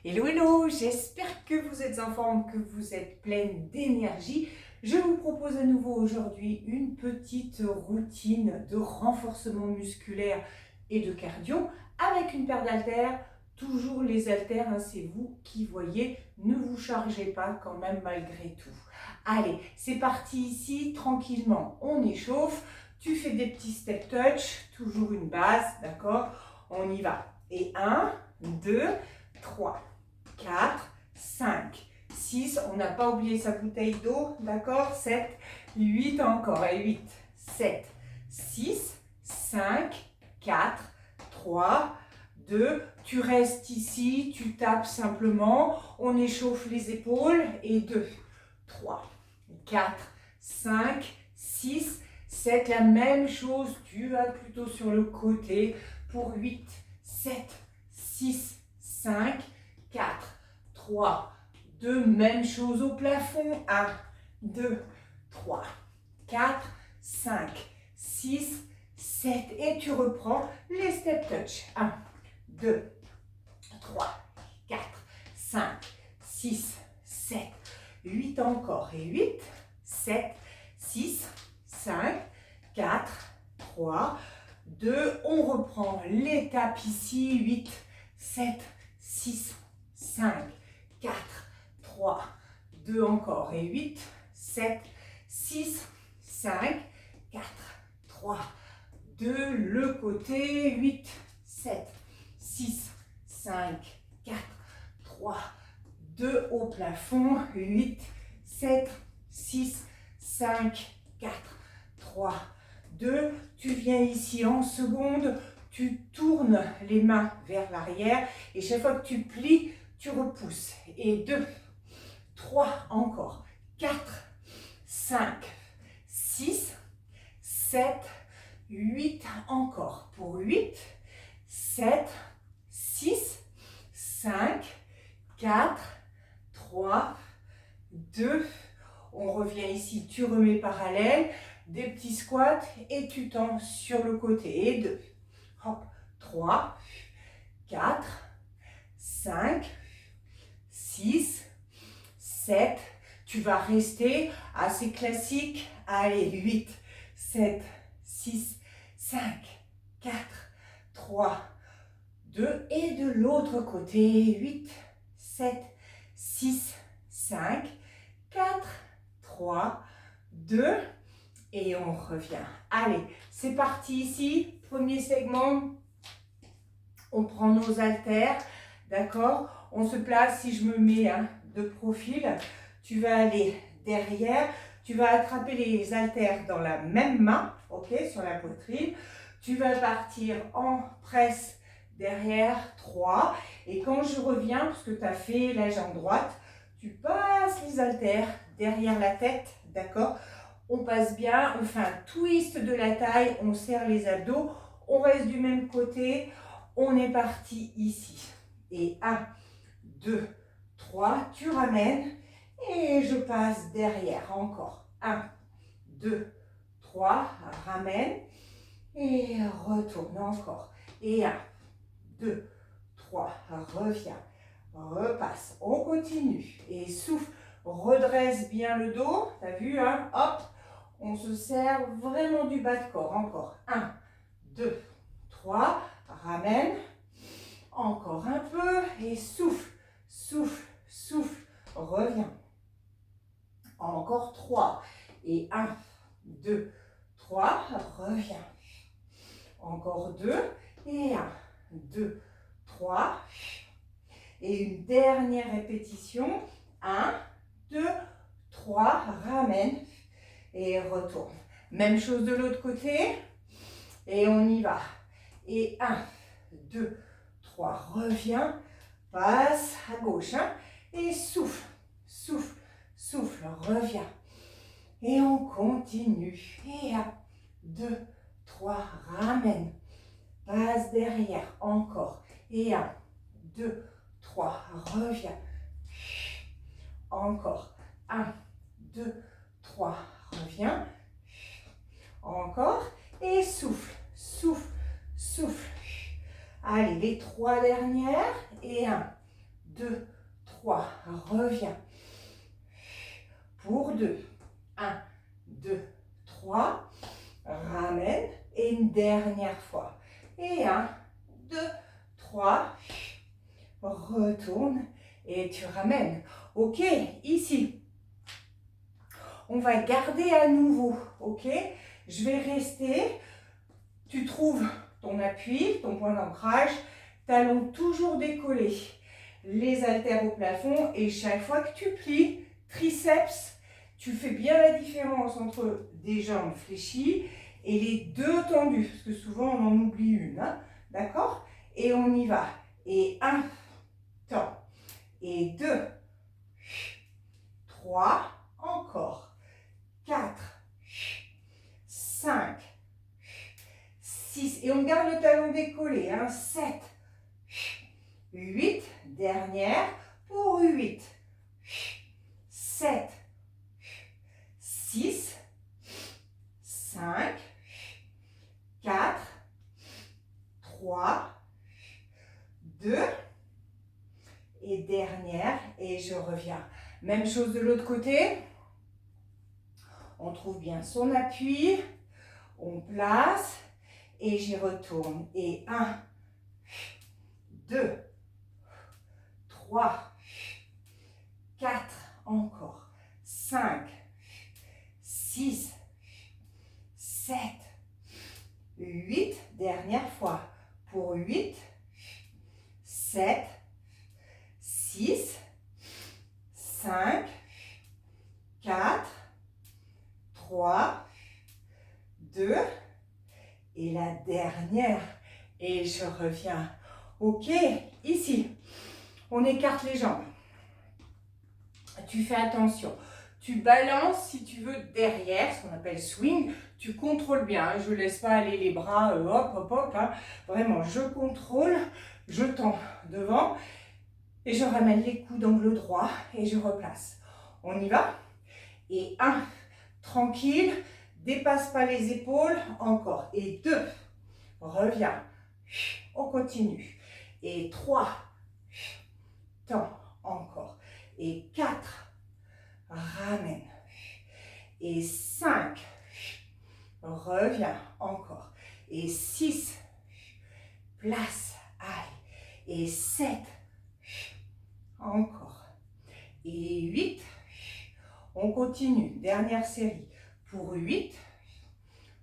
Hello, hello, j'espère que vous êtes en forme, que vous êtes pleine d'énergie. Je vous propose à nouveau aujourd'hui une petite routine de renforcement musculaire et de cardio avec une paire d'haltères. Toujours les haltères, hein, c'est vous qui voyez, ne vous chargez pas quand même malgré tout. Allez, c'est parti ici, tranquillement, on échauffe. Tu fais des petits step touch, toujours une base, d'accord? On y va. Et 1, 2, 3, 4, 5, 6, on n'a pas oublié sa bouteille d'eau, d'accord? 7, 8 encore, et 8, 7, 6, 5, 4, 3, 2, tu restes ici, tu tapes simplement, on échauffe les épaules, et 2, 3, 4, 5, 6, 7, la même chose, tu vas plutôt sur le côté pour 8, 7, 6, 5, 4, 3, 2, même chose au plafond, 1, 2, 3, 4, 5, 6, 7, et tu reprends les step touch, 1, 2, 3, 4, 5, 6, 7, 8 encore, et 8, 7, 6, 5, 4, 3, 2, on reprend l'étape ici, 8, 7, 6, 5, 4, 3, 2 encore, et 8, 7, 6, 5, 4, 3, 2, le côté, 8, 7, 6, 5, 4, 3, 2 au plafond, 8, 7, 6, 5, 4, 3, 2, tu viens ici en seconde, tu tournes les mains vers l'arrière et chaque fois que tu plies, tu repousses. Et 2, 3, encore, 4, 5, 6, 7, 8, encore. Pour 8, 7, 6, 5, 4, 3, 2, on revient ici, tu remets parallèle, des petits squats et tu tends sur le côté. Et 2, hop, 3, 4, 5, 6, 7, tu vas rester assez classique. Allez, 8, 7, 6, 5, 4, 3, 2, et de l'autre côté, 8, 7, 6, 5, 4, 3, 2, et on revient. Allez, c'est parti ici, premier segment, on prend nos haltères, d'accord? On se place, si je me mets de profil, tu vas aller derrière, tu vas attraper les haltères dans la même main, ok, sur la poitrine, tu vas partir en presse derrière, 3, et quand je reviens, parce que tu as fait la jambe droite, tu passes les haltères derrière la tête, d'accord? On passe bien, on fait un twist de la taille, on serre les abdos, on reste du même côté, on est parti ici. Et 1, 2, 3, tu ramènes et je passe derrière, encore. 1, 2, 3, ramène et retourne encore. Et 1, 2, 3, reviens, repasse, on continue. Et souffle, redresse bien le dos, t'as vu, hein? Hop, on se sert vraiment du bas de corps, encore. 1, 2, 3, ramène, encore un peu, et souffle, souffle, souffle, reviens. Encore 3, et 1, 2, 3, reviens. Encore 2, et 1, 2, 3, et une dernière répétition, 1, 2, 3, ramène, et retourne. Même chose de l'autre côté, et on y va. Et 1, 2, 3, reviens, passe à gauche, hein, et souffle, souffle, souffle, reviens. Et on continue. Et 1, 2, 3, ramène, passe derrière, encore. Et 1, 2, 3, reviens. Encore. 1, 2, 3, reviens. Encore. Et souffle, souffle, souffle. Allez, les 3 dernières. Et 1, 2, 3. Reviens. Pour 2. 1, 2, 3. Ramène. Et une dernière fois. Et 1, 2, 3. Retourne. Et tu ramènes. Ok, ici. On va garder à nouveau. Ok, je vais rester. Tu trouves ton appui, ton point d'ancrage. Talons toujours décollés. Les haltères au plafond. Et chaque fois que tu plies, triceps, tu fais bien la différence entre des jambes fléchies et les deux tendues. Parce que souvent, on en oublie une. Hein, d'accord? Et on y va. Et 1, temps. Et 2, 3, encore. 4, 5, 6. Et on garde le talon décollé. Hein, 7, 8. Dernière pour 8. 7, 6, 5, 4, 3, 2. Et dernière, et je reviens. Même chose de l'autre côté. On trouve bien son appui. On place. Et j'y retourne. Et 1, 2, 3, 4, encore. 5, 6, 7, 8. Dernière fois. Pour 8, 7, 6, 5, 4, 3, 2, et la dernière, et je reviens. Ok, ici, on écarte les jambes. Tu fais attention. Tu balances, si tu veux, derrière, ce qu'on appelle swing. Tu contrôles bien. Hein, je ne laisse pas aller les bras, hop, hop, hop. Hein. Vraiment, je contrôle, je tends devant. Et je ramène les coudes d'angle droit et je replace. On y va. Et 1, tranquille, dépasse pas les épaules, encore. Et 2, reviens, on continue. Et 3, tends, encore. Et 4, ramène. Et 5, reviens, encore. Et 6, place, allez. Et 7, encore. Et 8, on continue. Dernière série. Pour 8,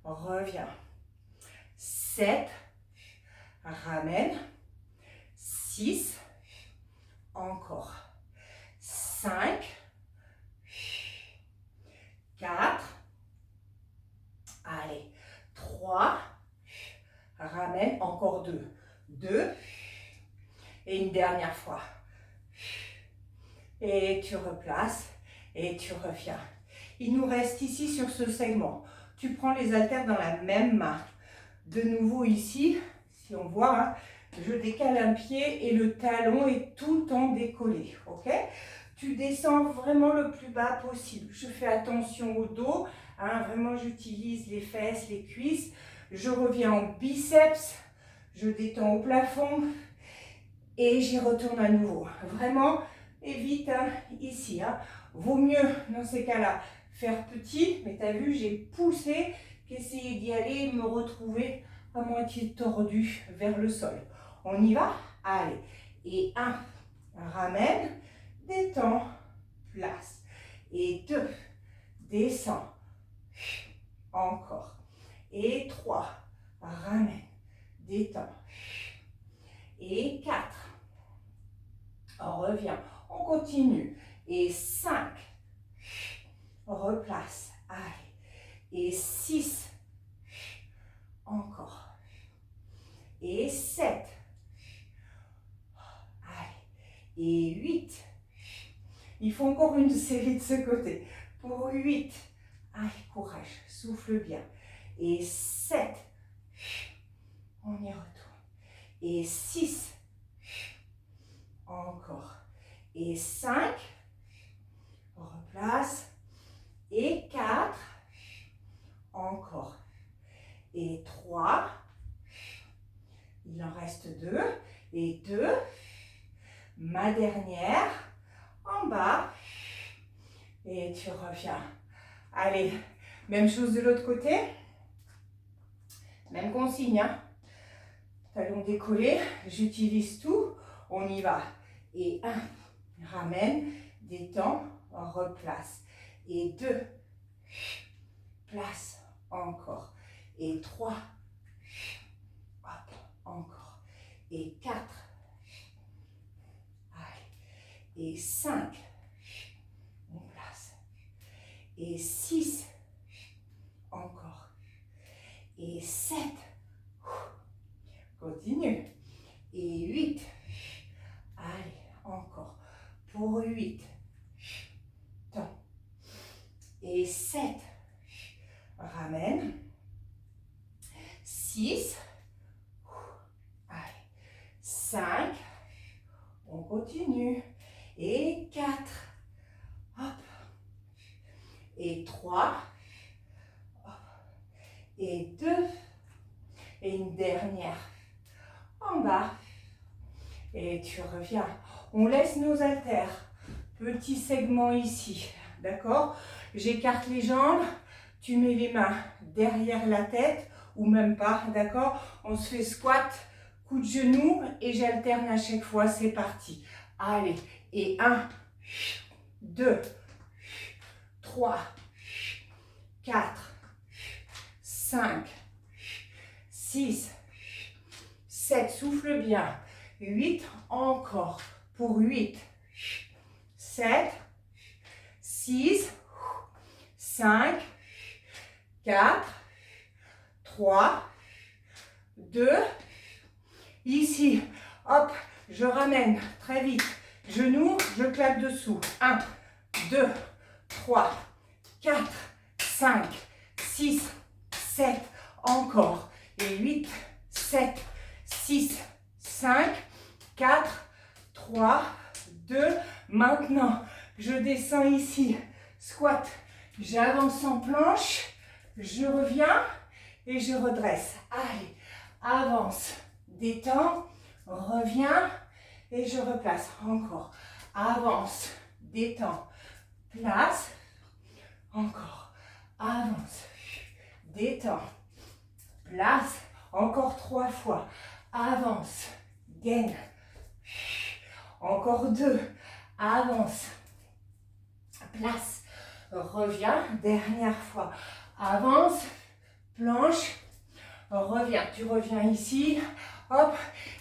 reviens. 7, ramène. 6, encore. 5, 4, allez. 3, ramène. Encore 2. 2, et une dernière fois. Et tu replaces et tu reviens. Il nous reste ici sur ce segment. Tu prends les haltères dans la même main. De nouveau ici, si on voit, hein, je décale un pied et le talon est tout le temps décollé. Ok? Tu descends vraiment le plus bas possible. Je fais attention au dos. Hein, vraiment, j'utilise les fesses, les cuisses. Je reviens en biceps. Je détends au plafond. Et j'y retourne à nouveau. Vraiment, évite hein, ici. Hein. Vaut mieux, dans ces cas-là, faire petit. Mais tu as vu, j'ai poussé qu'essayer d'y aller et me retrouver à moitié tordu vers le sol. On y va? Allez. Et 1, ramène, détends, place. Et 2, descends. Encore. Et 3, ramène, détends. Et 4, on revient, on continue. Et 5, replace, allez. Et 6, encore. Et 7, allez. Et 8, il faut encore une série de ce côté. Pour 8, allez, courage, souffle bien. Et 7, on y retourne. Et 6, encore. Et 5, replace. Et 4, encore. Et 3, il en reste 2. Et 2, Ma dernière, en bas. Et tu reviens. Allez, même chose de l'autre côté. Même consigne, hein. Talon décollé, j'utilise tout. On y va. Et 1, ramène, détends, replace. Et 2, place, encore. Et 3, hop, encore. Et 4, allez. Et 5, on place. Et 6, encore. Et 7, continue. Et 8, allez, encore. Pour 8, temps. Et 7, ramène. 6, allez. 5, on continue. Et 4, hop. Et 3, hop. Et 2, et une dernière en bas. Et tu reviens. On laisse nos haltères. Petit segment ici. D'accord? J'écarte les jambes. Tu mets les mains derrière la tête ou même pas. D'accord? On se fait squat, coup de genou et j'alterne à chaque fois. C'est parti. Allez. Et 1, 2, 3, 4, 5, 6, 7, souffle bien. 8, encore. Pour 8, 7, 6, 5, 4, 3, 2, ici. Hop, je ramène très vite. Genoux, je claque dessous. 1, 2, 3, 4, 5, 6, 7, encore. Et 8, 7, 6, 5, 4, 3, 2. Maintenant, je descends ici. Squat. J'avance en planche. Je reviens et je redresse. Allez, avance. Détends. Reviens et je replace. Encore. Avance. Détends. Place. Encore. Avance. Détends. Place. Encore 3 fois. Avance. Gaine. Encore 2. Avance. Place. Reviens. Dernière fois. Avance. Planche. Reviens. Tu reviens ici. Hop.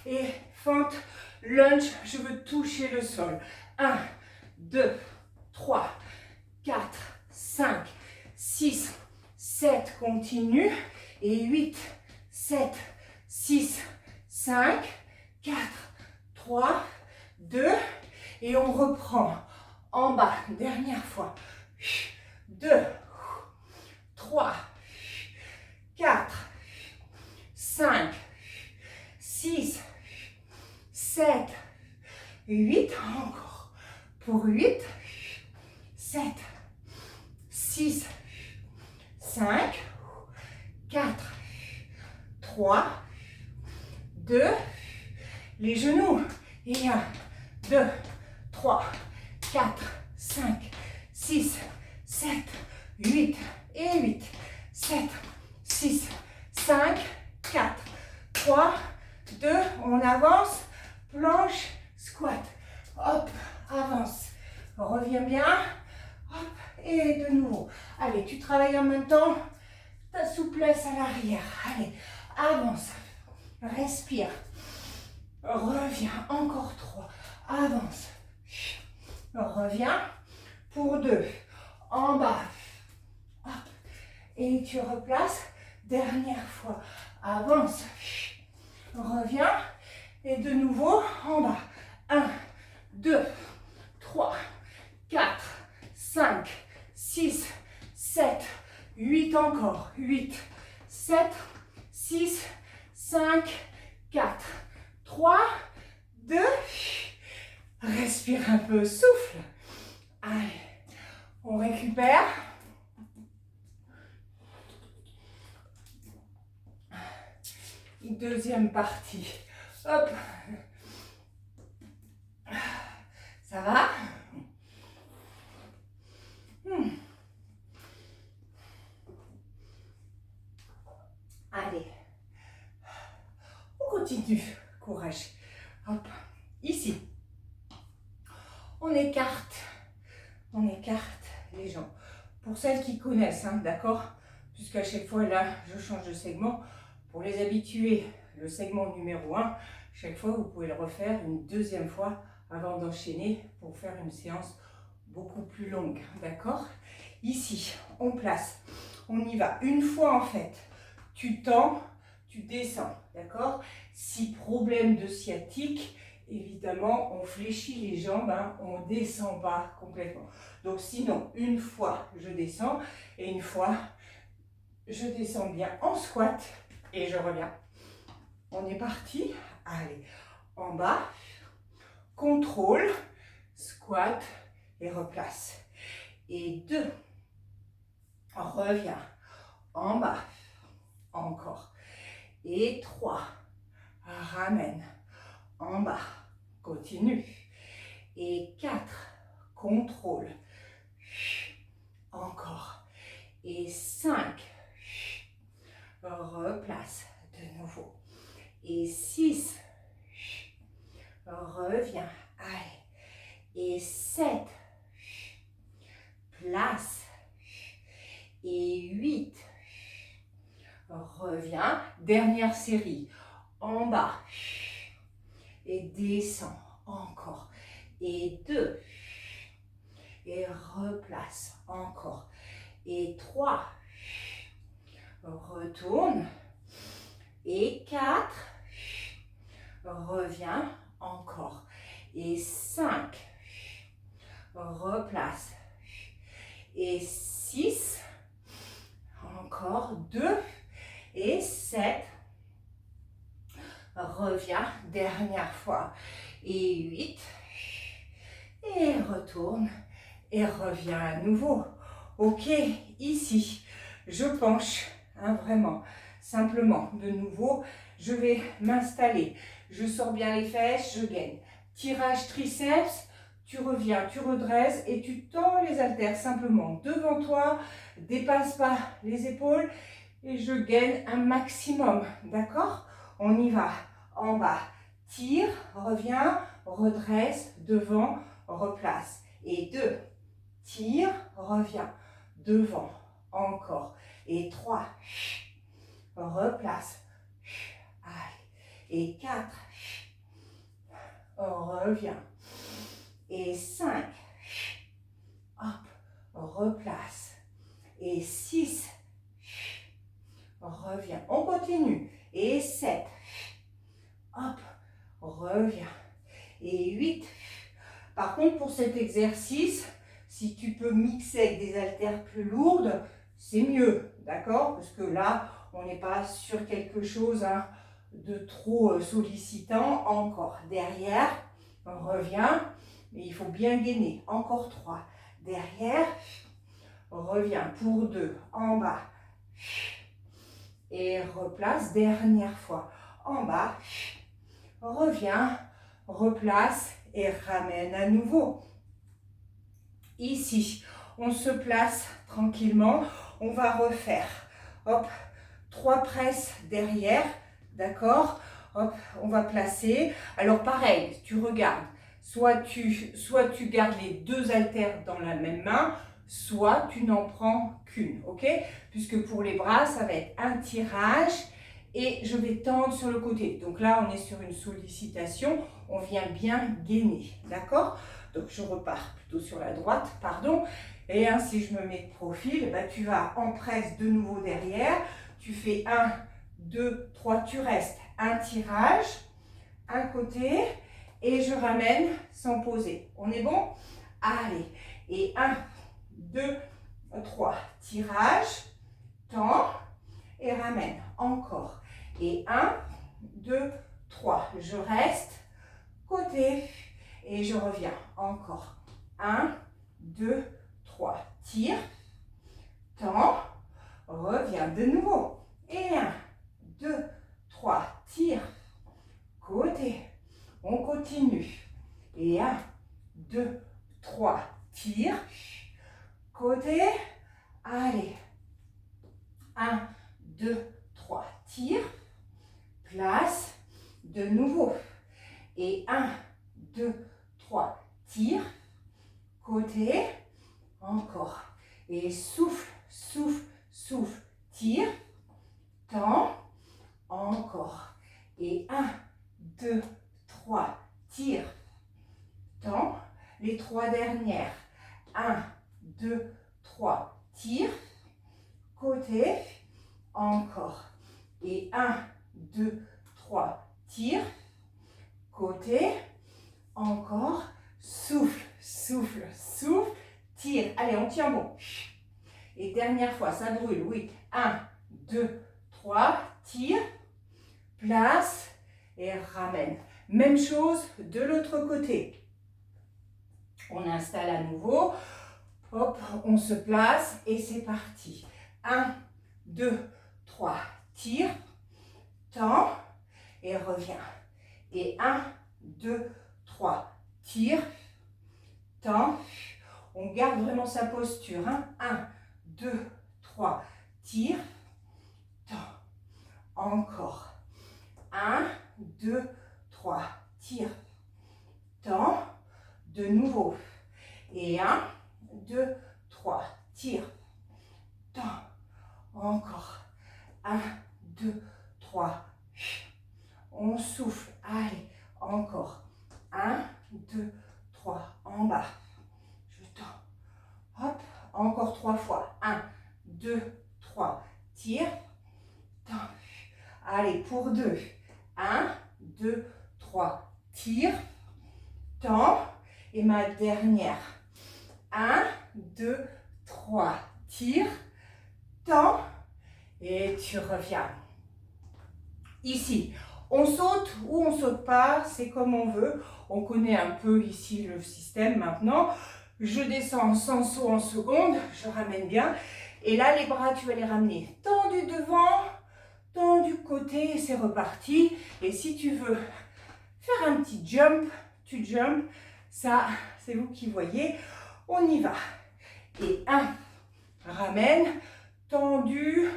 Et fente. Lunge. Je veux toucher le sol. 1, 2, 3, 4, 5, 6, 7. Continue. Et 8, 7, 6, 5, 4, 3, 2. Et on reprend en bas. Dernière fois. 2, 3, 4, 5, 6, 7, 8. Encore. Pour 8, 7, 6, 5, 4, 3, 2, les genoux. Et 1, 2, 3, 4, 5, 6, 7, 8. Et 8, 7, 6, 5, 4, 3, 2. On avance. Planche, squat. Hop, avance. Reviens bien. Hop, et de nouveau. Allez, tu travailles en même temps ta souplesse à l'arrière. Allez, avance. Respire. Reviens. Encore 3. Avance. Reviens. Pour 2. En bas. Hop. Et tu replaces. Dernière fois. Avance. Reviens. Et de nouveau, en bas. 1, 2, 3, 4, 5, 6, 7, 8 encore. 8, 7, 6, 5, 4, 3, 2. Respire un peu, souffle. Allez, on récupère. Deuxième partie. Hop. continue. Courage. Hop. Ici. On écarte les jambes. Pour celles qui connaissent, hein, d'accord? Puisqu'à chaque fois, là, je change de segment. Pour les habitués, le segment numéro 1, chaque fois, vous pouvez le refaire une deuxième fois avant d'enchaîner pour faire une séance beaucoup plus longue, d'accord? Ici, on place, on y va. Une fois, en fait, tu tends, tu descends, d'accord? Si problème de sciatique, évidemment, on fléchit les jambes, hein, on ne descend pas complètement. Donc sinon, une fois, je descends, et une fois, je descends bien en squat, et je reviens. On est parti. Allez, en bas, contrôle, squat, et replace. Et 2, reviens, en bas, encore. Et 3, ramène, en bas, continue. Et 4, contrôle, encore. Et 5, replace de nouveau. Et 6, reviens, allez. Et 7, place. Et 8, reviens. Dernière série, en bas. Et descends, encore. Et 2, et replace, encore. Et 3, retourne. Et 4, reviens, encore. Et 5, replace. Et 6, encore 2. Et 7, reviens, dernière fois. Et 8, et retourne. Et reviens à nouveau. Ok, ici, je penche, hein, vraiment, simplement, de nouveau, je vais m'installer. Je sors bien les fesses, je gaine. Tirage triceps, tu reviens, tu redresses et tu tends les haltères simplement devant toi. Dépasse pas les épaules et je gaine un maximum, d'accord? On y va, en bas, tire, reviens, redresse, devant, replace. Et 2, tire, reviens, devant, encore. Et 3, replace. Allez. Et 4, reviens. Et 5, hop, replace. Et 6, reviens. On continue. Et 7, hop, reviens. Et 8. Par contre, pour cet exercice, si tu peux mixer avec des haltères plus lourdes, c'est mieux, d'accord? Parce que là, on n'est pas sur quelque chose, hein, de trop sollicitant. Encore derrière, on revient, mais il faut bien gainer. Encore 3. Derrière, on revient pour 2, en bas. Et replace, dernière fois. En bas, reviens, replace et ramène à nouveau. Ici, on se place tranquillement. On va refaire, hop, 3 presses derrière, d'accord? Hop, on va placer. Alors pareil, tu regardes, soit tu gardes les 2 haltères dans la même main, soit tu n'en prends qu'une, ok? Puisque pour les bras, ça va être un tirage et je vais tendre sur le côté. Donc là, on est sur une sollicitation, on vient bien gainer, d'accord? Donc je repars plutôt sur la droite, pardon. Et si je me mets de profil, bah, tu vas en presse de nouveau derrière. Tu fais 1, 2, 3, tu restes. Un tirage, un côté, et je ramène sans poser. On est bon? Allez, et 1, 2, 3, tirage, tends, et ramène. Encore. Et 1, 2, 3, je reste, côté, et je reviens. Encore. 1, 2, 3, tire, tends, reviens de nouveau. Et 1, 2, 3, tire, côté. On continue. Et 1, 2, 3, tire, côté. Allez. 1, 2, 3, tire, place. De nouveau. Et 1, 2, 3, tire. Côté. Encore. Et souffle, souffle, souffle. Tire. Tends. Encore. Et 1, 2, 3, tire. Tends. Les 3 dernières. 1, 2, 3, tire. Côté. Encore. Et 1, 2, 3, tire. Côté. Encore. Souffle, souffle, souffle. Tire. Allez, on tient bon. Et dernière fois, ça brûle, oui. 1, 2, 3, tire. Place et ramène. Même chose de l'autre côté. On installe à nouveau. Hop, on se place et c'est parti. 1, 2, 3, tire. Tends et reviens. Et 1, 2, 3, tire. Tends. On garde vraiment sa posture. 1, 2, 3, tire. Tends. Encore. 1, 2, 3, tire. Tends. De nouveau. Et 1, 2, 3, tire. Tends. Encore. 1, 2, 3. On souffle. Allez. Encore. 1, 2, 3. En bas. Je tends. Hop. Encore 3 fois. 1, 2, 3. Tire. Tends. Allez, pour 2. 1, 2, 3. Tire. Tends. Et ma dernière. 1, 2, 3. Tire. Tends. Et tu reviens. Ici, on saute ou on saute pas, c'est comme on veut. On connaît un peu ici le système maintenant. Je descends sans saut en seconde, je ramène bien. Et là, les bras, tu vas les ramener tendus devant, tendus côté, et c'est reparti. Et si tu veux faire un petit jump, tu jump. Ça, c'est vous qui voyez. On y va. Et 1, ramène, tendu,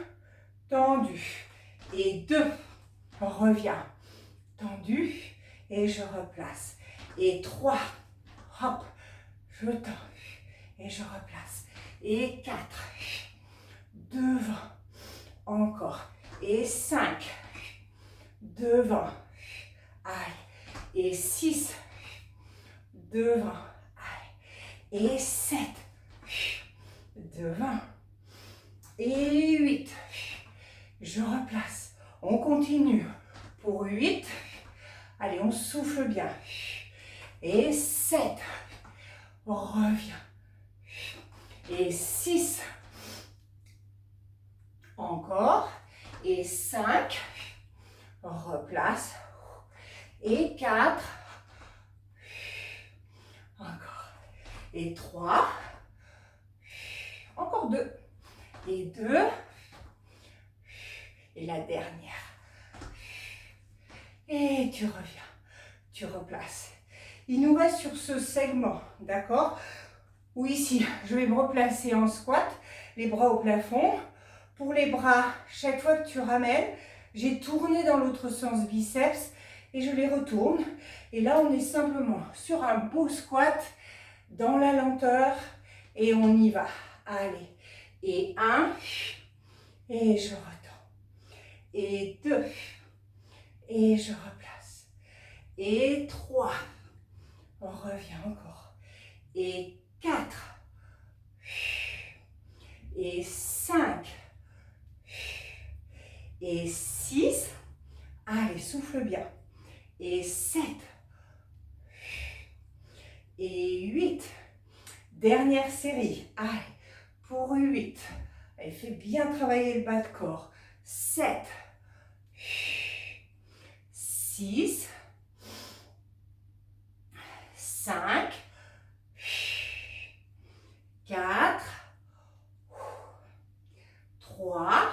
tendu. Et 2, reviens, tendu, et je replace. Et 3, hop, je tends, et je replace. Et 4, devant, encore. Et 5, devant, allez. Et 6, devant, allez. Et 7, devant. Et 8, je replace. On continue. Pour 8, allez, on souffle bien. Et 7, reviens. Et 6, encore. Et 5, replace. Et 4, encore. Et 3, encore 2. Et 2, et la dernière. Et tu reviens, tu replaces. Il nous reste sur ce segment, d'accord? Où ici, je vais me replacer en squat, les bras au plafond. Pour les bras, chaque fois que tu ramènes, j'ai tourné dans l'autre sens biceps et je les retourne. Et là, on est simplement sur un beau squat dans la lenteur et on y va. Allez. Et 1, et je retends. Et 2, et je replace. Et 3, on revient encore. Et 4, et 5, et 6, allez, souffle bien. Et 7, et 8, dernière série, allez, pour 8, allez, fais bien travailler le bas de corps. 7, 6, 5, 4, 3,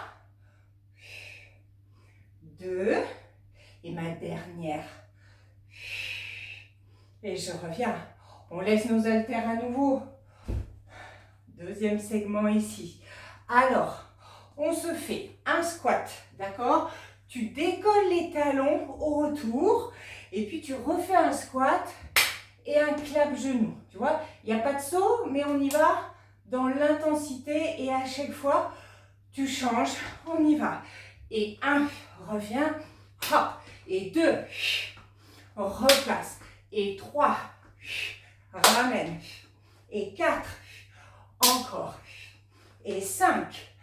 2, et ma dernière. Et je reviens. On laisse nos haltères à nouveau. Deuxième segment ici. Alors, on se fait un squat, d'accord? tu décolles les talons au retour et puis tu refais un squat et un clap genou. Tu vois, il n'y a pas de saut, mais on y va dans l'intensité et à chaque fois, tu changes, on y va. Et 1, reviens, hop, et 2, replace, et 3, ramène, et 4, encore, et 5,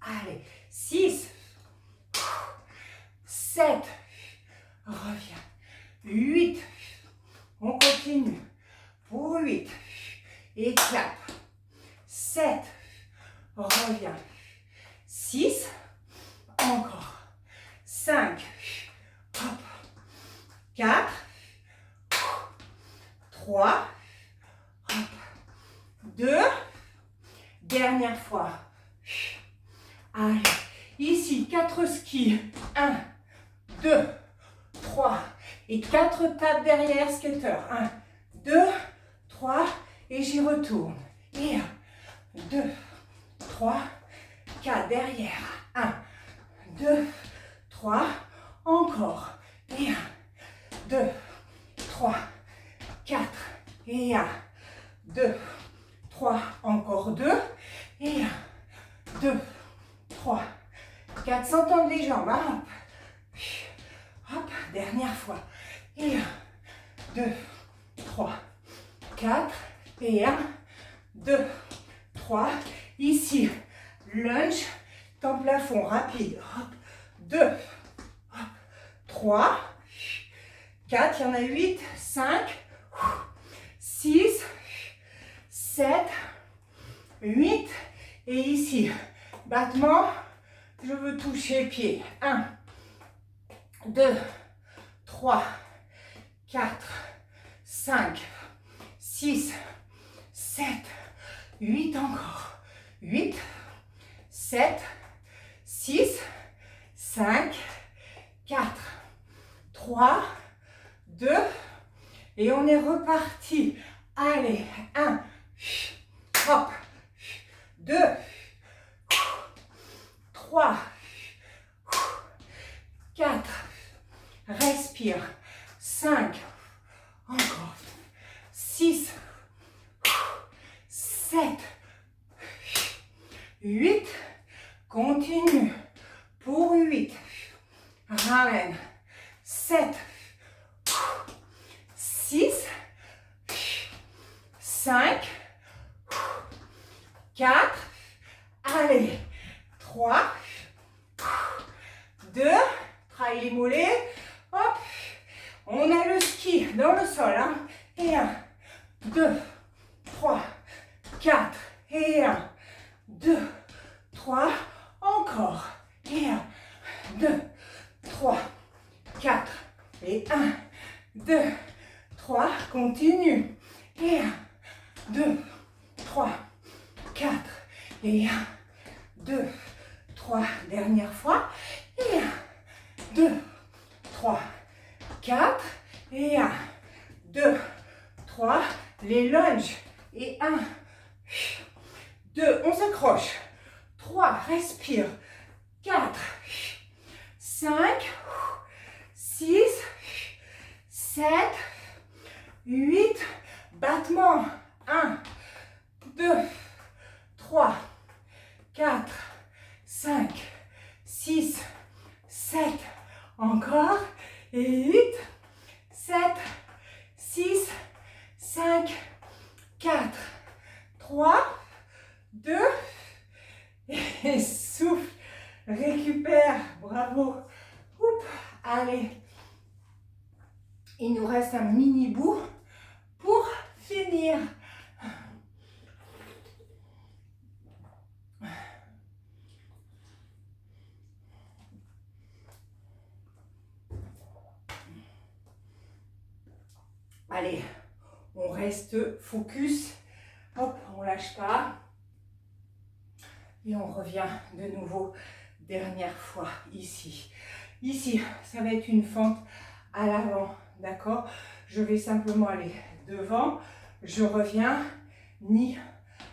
allez, 6, 7, reviens, 8, on continue, pour 8, et clap, 7, reviens, 6, encore, 5, hop, 4, 3, hop, 2, dernière fois, allez, ici, 4 skis, 1, 2, 3, et 4 tapes derrière, skater, 1, 2, 3, et j'y retourne, et 1, 2, 3, 4, derrière, 1, 2, 3, encore, et 1, 2, 3, 4, et 1, 2, 3, encore 2, et 1, 2, 3, 4, sans tendre les jambes, hein. Hop, dernière fois, et 1, 2, 3, 4, et 1, 2, 3, ici, lunge, temps plafond, rapide, hop, 2, hop, 3, 4, il y en a 8, 5, 6, 7, 8, et ici, battement, je veux toucher pied, 1, 2, 3, 4, 5, 6, 7, 8 encore, 8, 7, 6, 5, 4, 3, 2, et on est reparti. Allez, 1, hop, 2, 3, 4, respire, 5, encore, 6, 7, 8, continue, pour 8, ramène, 7, 6, 5, 4, allez, 3, 2, travaille les mollets, hop, on a le ski dans le sol, hein, et 1, 2, 3, 4, et 1, 2, 3, encore, et 1, 2, 3, 4, et 1, 2, 3, continue, et 1, 2, 3, 4, et 1, 2, 3, dernière fois, et 1, 2, 3, 4, et 1, 2, 3, les lunges, et 1, 2, on s'accroche, 3, respire, 4, 5, 6, 7, 8, battement, 1, 2, 3, 4, 5, 6, 7, encore, et 8, 7, 6, 5, 4, 3, 2, et souffle, récupère, bravo, oups, allez, il nous reste un mini bout pour finir. Allez, on reste focus, hop, on lâche pas. Et on revient de nouveau, dernière fois, ici. Ici, ça va être une fente à l'avant, d'accord? Je vais simplement aller devant, je reviens, ni...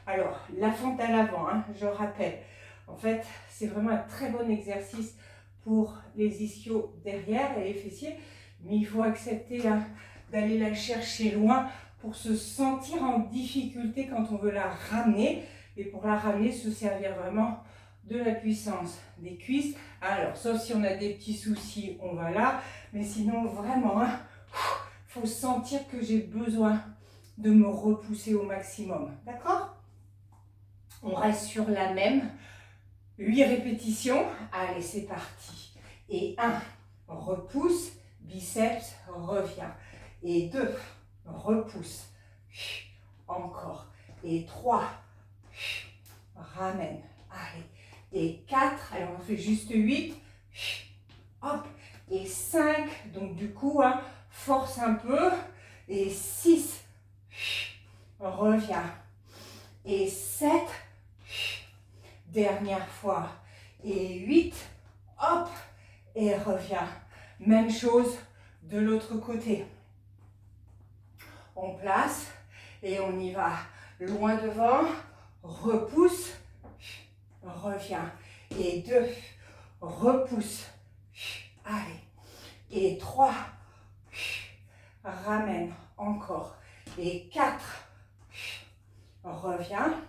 Alors, la fente à l'avant, hein, je rappelle, en fait, c'est vraiment un très bon exercice pour les ischios derrière et les fessiers, mais il faut accepter hein, d'aller la chercher loin pour se sentir en difficulté quand on veut la ramener. Et pour la ramener, se servir vraiment de la puissance des cuisses. Alors, sauf si on a des petits soucis, on va là. Mais sinon, vraiment, hein, faut sentir que j'ai besoin de me repousser au maximum. D'accord? On reste sur la même. 8 répétitions. Allez, c'est parti. Et 1, repousse, biceps, revient. Et 2, repousse. Encore. Et 3, ramène. Allez. Et 4, alors on fait juste 8. Hop. Et 5, donc du coup, hein, force un peu. Et 6, reviens. Et 7, dernière fois. Et 8, hop, et reviens. Même chose de l'autre côté. On place et on y va. Loin devant, repousse, reviens. Et 2, repousse. Allez. Et 3, ramène encore. Et 4, reviens.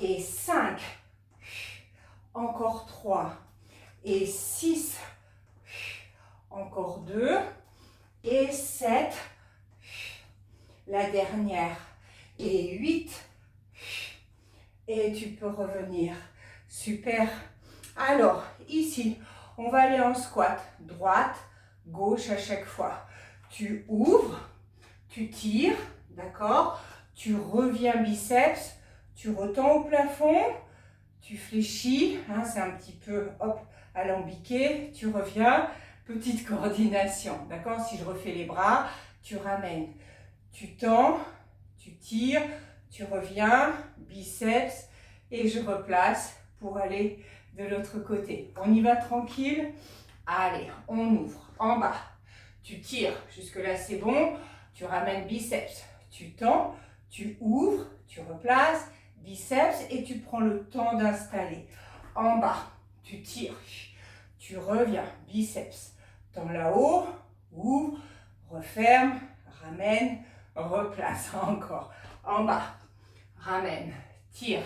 Et 5, encore 3. Et 6, encore 2. Et 7, la dernière. Et 8, et tu peux revenir. Super. Alors, ici, on va aller en squat. Droite, gauche à chaque fois. Tu ouvres, tu tires, d'accord? Tu reviens biceps, tu retends au plafond, tu fléchis, hein, c'est un petit peu, hop, alambiqué, tu reviens, petite coordination, d'accord? Si je refais les bras, tu ramènes, tu tends, tu tires, tu reviens, biceps, et je replace pour aller de l'autre côté. On y va tranquille. Allez, on ouvre, en bas, tu tires, jusque-là c'est bon, tu ramènes biceps, tu tends, tu ouvres, tu replaces, biceps, et tu prends le temps d'installer. En bas, tu tires, tu reviens, biceps, tends là-haut, ouvre, referme, ramène, replace, encore. En bas, ramène, tire,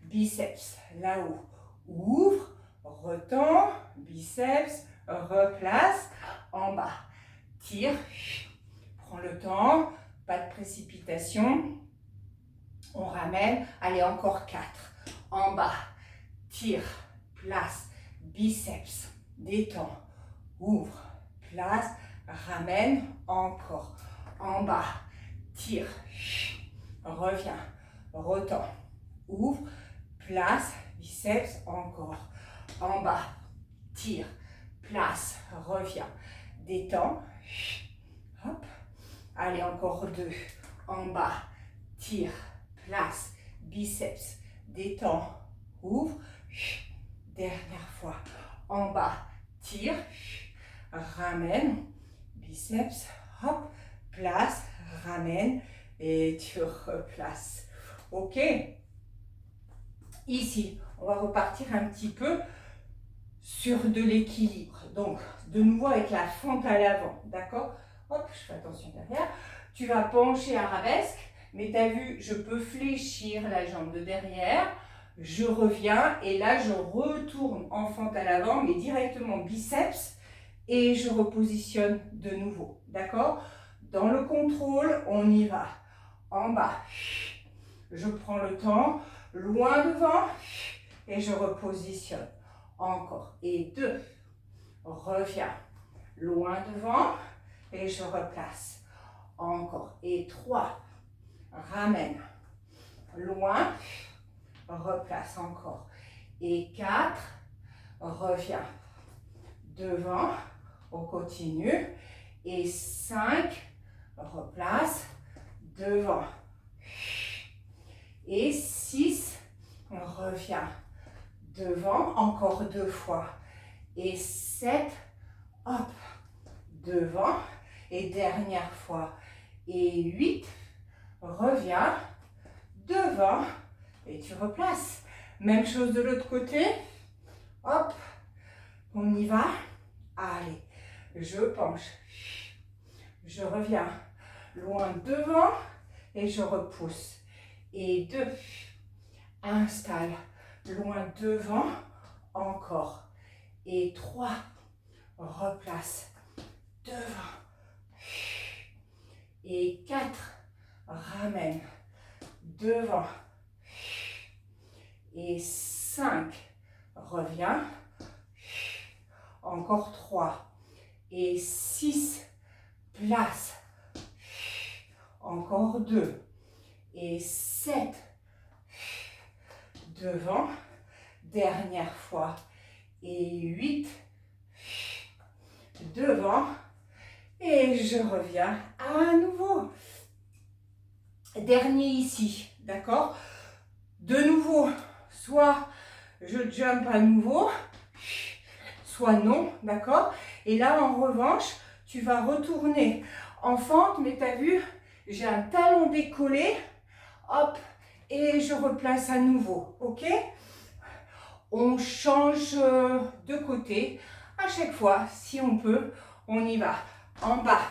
biceps, là-haut, ouvre, retends, biceps, replace, en bas, tire, prends le temps, pas de précipitation, on ramène, allez encore 4, en bas, tire, place, biceps, détends, ouvre, place, ramène, encore, en bas, tire, reviens, retends, ouvre, place, biceps, encore, en bas, tire, place, reviens, détends, hop, allez encore 2, en bas, tire, place, biceps, détends, ouvre, dernière fois, en bas, tire, ramène, biceps, hop, place, ramène, et tu replaces. Ok? Ici, on va repartir un petit peu sur de l'équilibre. Donc, de nouveau avec la fente à l'avant, d'accord? Hop, je fais attention derrière. Tu vas pencher arabesque, mais tu as vu, je peux fléchir la jambe de derrière. Je reviens et là, je retourne en fente à l'avant, mais directement biceps, et je repositionne de nouveau, d'accord? Dans le contrôle, on y va. En bas, je prends le temps, loin devant, et je repositionne. Encore. Et 2, reviens. Loin devant, et je replace. Encore. Et 3, ramène. Loin, replace encore. Et 4, reviens. Devant, on continue. Et 5, replace. Devant. Et 6, reviens. Devant, encore 2 fois. Et 7, hop, devant. Et dernière fois. Et 8, reviens. Devant. Et tu replaces. Même chose de l'autre côté. Hop, On y va. Allez, je penche. Je reviens loin devant et je repousse. Et 2. Installe. Loin devant. Encore. Et 3. Replace. Devant. Et 4. Ramène. Devant. Et 5. Reviens. Encore 3. Et 6. Place. Encore 2. Et 7. Devant. Dernière fois. Et 8. Devant. Et je reviens à nouveau. Dernier ici. D'accord? De nouveau, soit je jump à nouveau, soit non. D'accord? Et là, en revanche, tu vas retourner en fente, mais tu as vu, j'ai un talon décollé. Hop, et je replace à nouveau. Ok? On change de côté. À chaque fois, si on peut, on y va. En bas,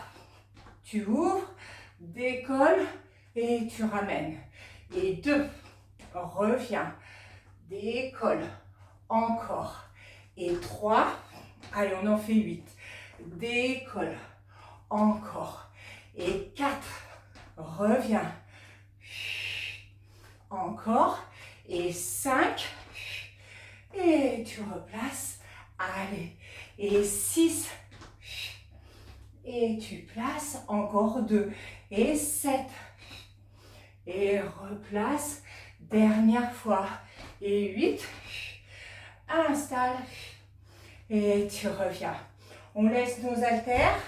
tu ouvres, décolles et tu ramènes. Et 2, reviens, décolle, encore. Et 3, allez, on en fait 8. Décolle, encore. Et 4, reviens, encore. Et 5, et tu replaces. Allez, et 6, et tu places. Encore 2, et 7, et replace. Dernière fois, et 8, installe, et tu reviens. On laisse nos haltères.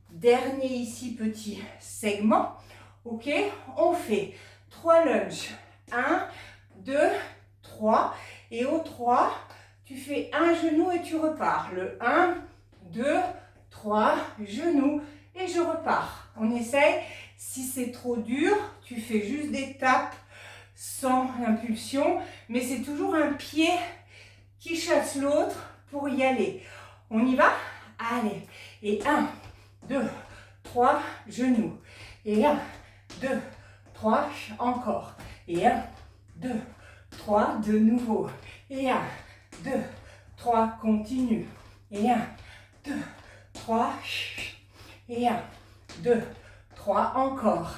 Dernier ici, petit segment. Ok, on fait 3 lunges. 1, 2, 3. Et au 3, tu fais un genou et tu repars. Le 1, 2, 3, genou et je repars. On essaye. Si c'est trop dur, tu fais juste des tapes sans impulsion. Mais c'est toujours un pied qui chasse l'autre pour y aller. On y va? Allez. Et 1, 2, 3, genoux. Et 1, 2, 3, encore. Et 1, 2, 3, de nouveau. Et 1, 2, 3, continue. Et 1, 2, 3. Et 1, 2, 3, encore.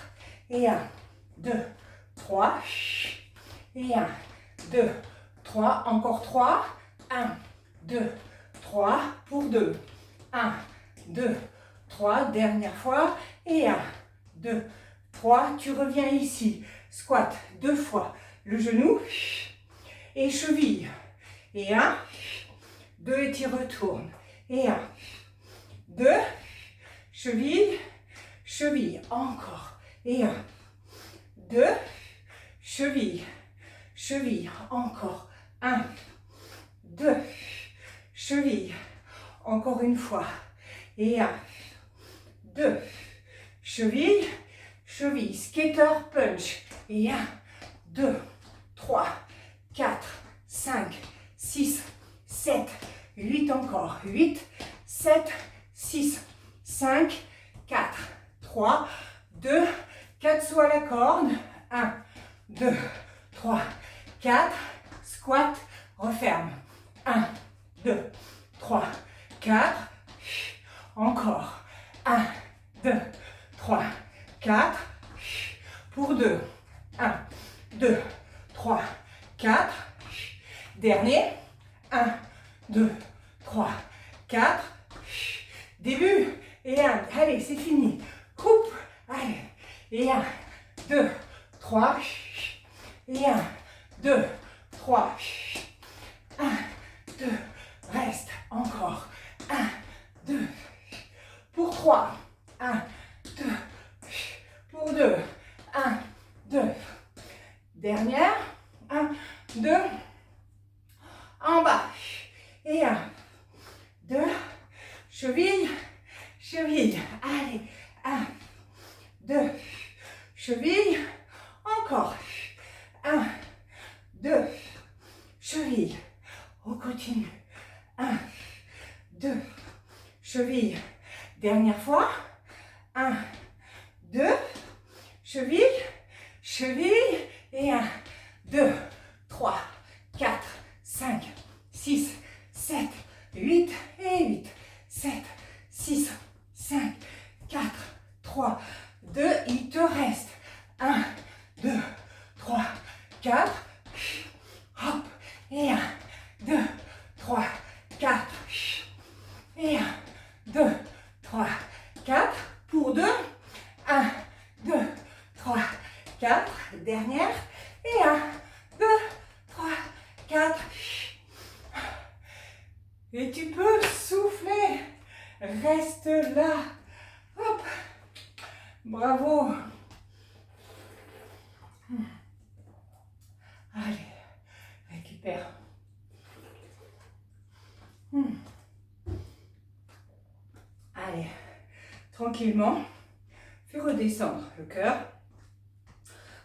Et 1, 2, 3. Et 1, 2, 3, encore 3. 1, 2, 3 pour 2. 1, 2, 3, dernière fois. Et 1, 2, 3, tu reviens ici. Squat 2 fois le genou et cheville. Et 1, 2 et tu retournes. Et 1, 2, cheville, cheville, encore. Et 1, 2, cheville, cheville, encore. 1, 2, cheville, encore une fois. Et 1, 2, cheville, cheville, skater punch. Et 1, 2, 3, 4, 5, 6, 7, 8 encore. 8, 7, 6, 5, 4, 3, 2, 4 sauts à la corde. 1, 2, 3, 4, squat, referme. 1, 2, 3, 4, encore. 1, 2, 3, 4, pour 2. 1, 2, 3, 4. Dernier. 1, 2, 3, 4. Début. Et 1. Allez, c'est fini. Coupe. Allez. Et 1, 2, 3. Et 1, 2, 3. 1, 2. Reste. Encore. 1, 2. Pour 3. 1, 2. Pour 2. 1, 2. Dernière. 1, 2. En bas. Et 1, 2. Cheville. Cheville. Allez. 1, 2. Cheville. Encore. 1, 2. Cheville. On continue. 1, cheville. Dernière fois. 1, 2, cheville, cheville. Et 1, 2, 3, 4, 5, 6, 7, 8 et 8, 7, 6, 5, 4, 3, 2. Il te reste 1, 2, 3, 4. Hop. Et 1, 2, 3, 4. Et 1, 2, 3, 4. Pour 2. 1, 2, 3, 4. Dernière. Et 1, 2, 3, 4. Et tu peux souffler. Reste là. Hop. Bravo. Allez, récupère. Allez, tranquillement. Fais redescendre le cœur.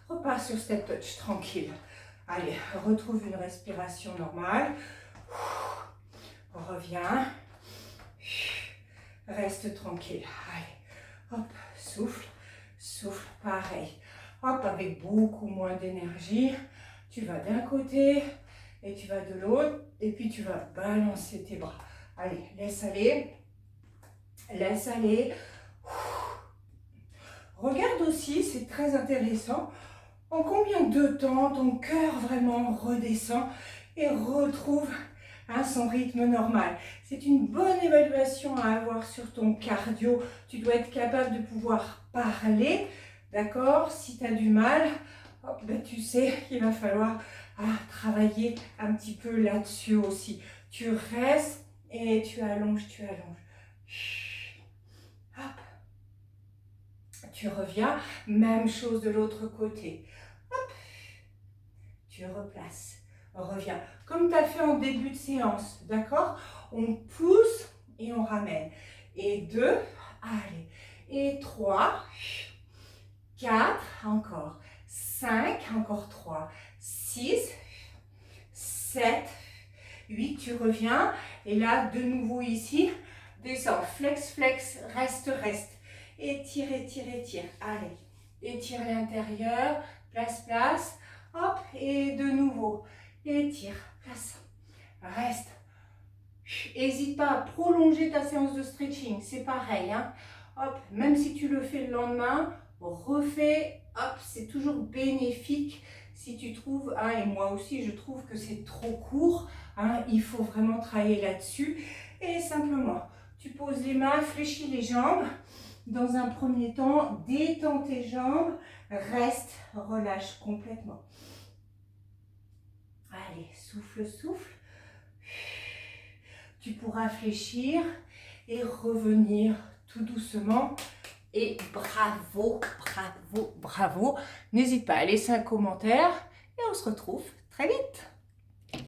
Repars sur step touch, tranquille. Allez, retrouve une respiration normale. Reviens. Reste tranquille. Allez, hop, souffle, souffle, pareil. Hop, avec beaucoup moins d'énergie. Tu vas d'un côté et tu vas de l'autre. Et puis tu vas balancer tes bras. Allez, laisse aller. Laisse aller. Regarde aussi, c'est très intéressant, en combien de temps ton cœur vraiment redescend et retrouve son rythme normal. C'est une bonne évaluation à avoir sur ton cardio. Tu dois être capable de pouvoir parler, d'accord? Si tu as du mal, hop, ben tu sais qu'il va falloir travailler un petit peu là-dessus aussi. Tu restes et tu allonges, tu allonges. Hop. Tu reviens, même chose de l'autre côté. Hop. Tu replaces. Reviens. Comme tu as fait en début de séance, d'accord? On pousse et on ramène. Et 2, allez. Et 3, 4, encore. 5, encore 3, 6, 7, 8, tu reviens. Et là, de nouveau ici, descends. Flex, flex, reste, reste. Étire, étire, étire. Allez, étire l'intérieur, place, place. Hop, et de nouveau. Étire, place, reste. N'hésite pas à prolonger ta séance de stretching, c'est pareil. Hein. Hop, même si tu le fais le lendemain, refais. Hop, c'est toujours bénéfique si tu trouves, et moi aussi je trouve que c'est trop court. Il faut vraiment travailler là-dessus. Et simplement, tu poses les mains, fléchis les jambes. Dans un premier temps, détends tes jambes, reste, relâche complètement. Allez, souffle, souffle. Tu pourras fléchir et revenir tout doucement. Et bravo, bravo, bravo. N'hésite pas à laisser un commentaire et on se retrouve très vite.